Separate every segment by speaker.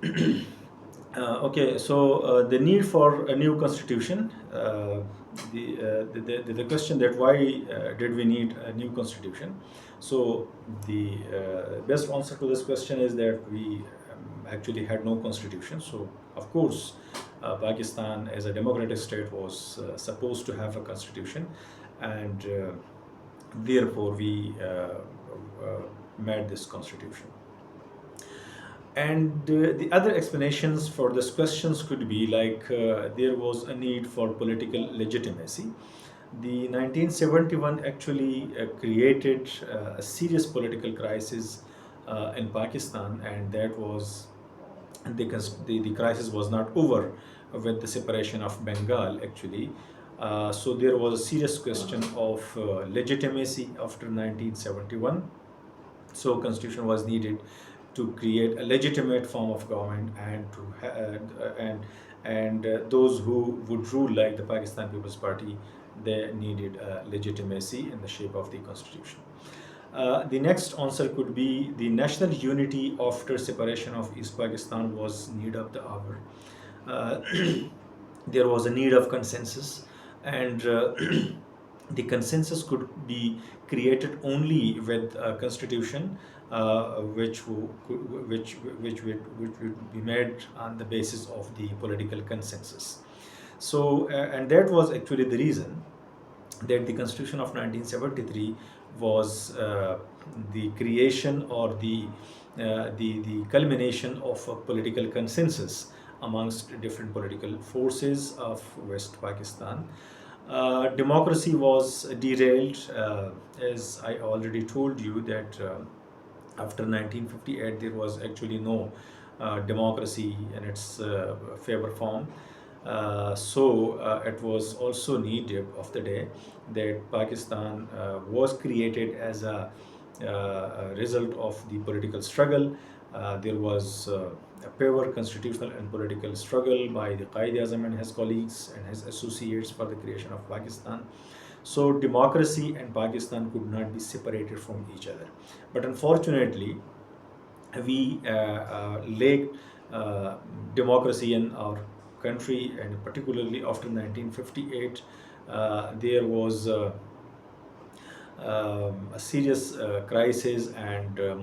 Speaker 1: Okay, so the need for a new constitution, the question that why did we need a new constitution? So the best answer to this question is that we actually had no constitution. So of course, Pakistan as a democratic state was supposed to have a constitution, and therefore we made this constitution. And the other explanations for these questions could be like there was a need for political legitimacy. The 1971 actually created a serious political crisis in Pakistan, and that was the crisis was not over with the separation of Bengal actually. So there was a serious question of legitimacy after 1971. So constitution was needed to create a legitimate form of government, and to those who would rule like the Pakistan People's Party, they needed legitimacy in the shape of the constitution. The next answer could be the national unity after separation of East Pakistan was need of the hour. Uh, there was a need of consensus, and the consensus could be created only with a constitution which would be made on the basis of the political consensus. So and that was actually the reason that the Constitution of 1973 was the creation or the culmination of a political consensus amongst different political forces of West Pakistan. Democracy was derailed, as I already told you that after 1958 there was actually no democracy in its favor form. So it was also needed of the day that Pakistan was created as a result of the political struggle. There was a pure constitutional and political struggle by the Qaid-e-Azam and his colleagues and his associates for the creation of Pakistan. So democracy and Pakistan could not be separated from each other. But unfortunately, we lacked democracy in our country, and particularly after 1958, there was a serious crisis, and two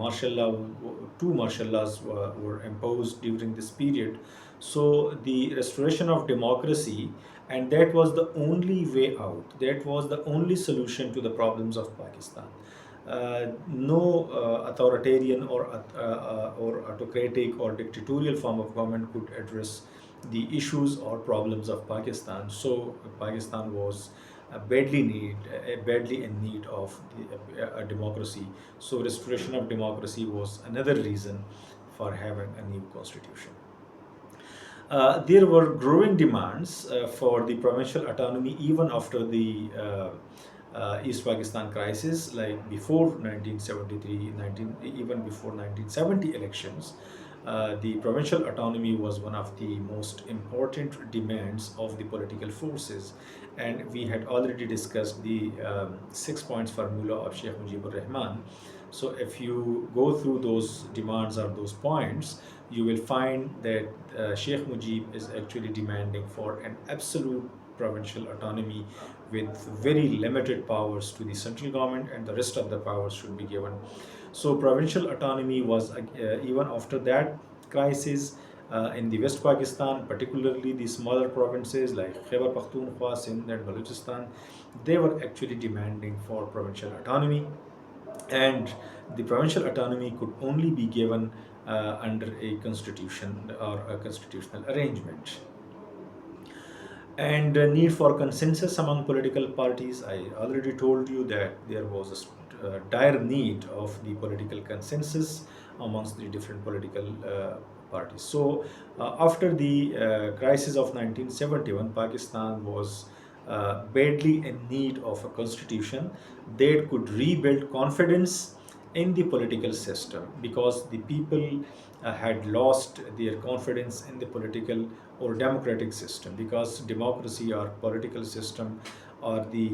Speaker 1: martial laws were imposed during this period. So the restoration of democracy, and that was the only way out. That was the only solution to the problems of Pakistan. No authoritarian or autocratic or dictatorial form of government could address the issues or problems of Pakistan. So Pakistan was badly in need of a democracy. So restoration of democracy was another reason for having a new constitution. There were growing demands for the provincial autonomy even after the East Pakistan crisis, like before 1973, even before 1970 elections. The provincial autonomy was one of the most important demands of the political forces, and we had already discussed the 6 points formula of Sheikh Mujibur Rahman. So if you go through those demands or those points, you will find that Sheikh Mujib is actually demanding for an absolute provincial autonomy with very limited powers to the central government, and the rest of the powers should be given. So provincial autonomy was even after that crisis in the West Pakistan, particularly the smaller provinces like Khyber Pakhtunkhwa, Sindh and Balochistan, they were actually demanding for provincial autonomy, and the provincial autonomy could only be given under a constitution or a constitutional arrangement. And need for consensus among political parties. I already told you that there was a dire need of the political consensus amongst the different political parties. So after the crisis of 1971, Pakistan was badly in need of a constitution that could rebuild confidence in the political system, because the people had lost their confidence in the political or democratic system, because democracy or political system or the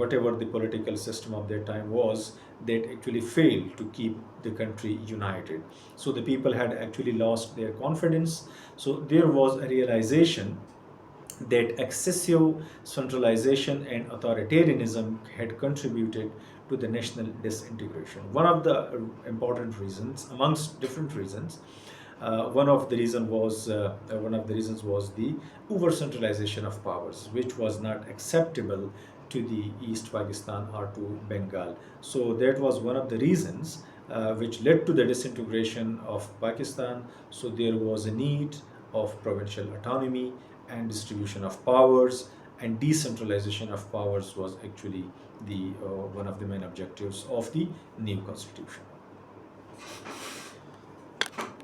Speaker 1: whatever the political system of that time was, that actually failed to keep the country united. So the people had actually lost their confidence. So there was a realization that excessive centralization and authoritarianism had contributed to the national disintegration. One of the important reasons, amongst different reasons, one of the reasons was the over centralization of powers, which was not acceptable to the East Pakistan or to Bengal. So that was one of the reasons which led to the disintegration of Pakistan. So there was a need of provincial autonomy and distribution of powers, and decentralization of powers was actually the one of the main objectives of the new constitution.